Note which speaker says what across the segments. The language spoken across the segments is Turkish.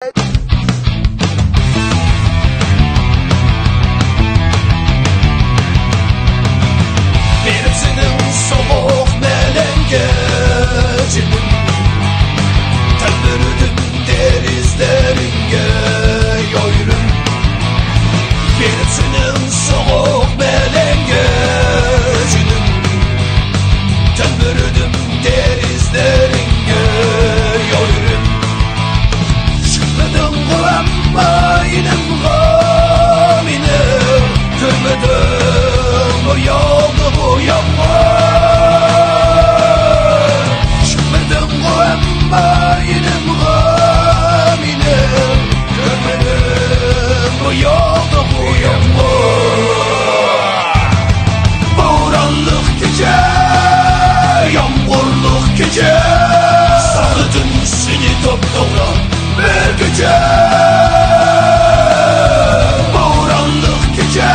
Speaker 1: Birisinin soğuk melengecinin tembürüdüm denizlerine yoyrum. Birisinin soğuk melengecinin tembürüdüm denizlerine yoyrum. Çıkmadım kulağıma inem gamine, dönmedim o yolda bu yolda. Çıkmadım kulağıma inem gamine, dönmedim o yolda bu yolda. Boğranlık gece, yağmurluk gece, sakıdın seni doktora bir gece. Boğranlık gece,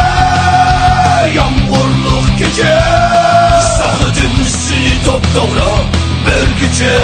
Speaker 1: yağmurluk gece, sakıdın seni doktora bir gece.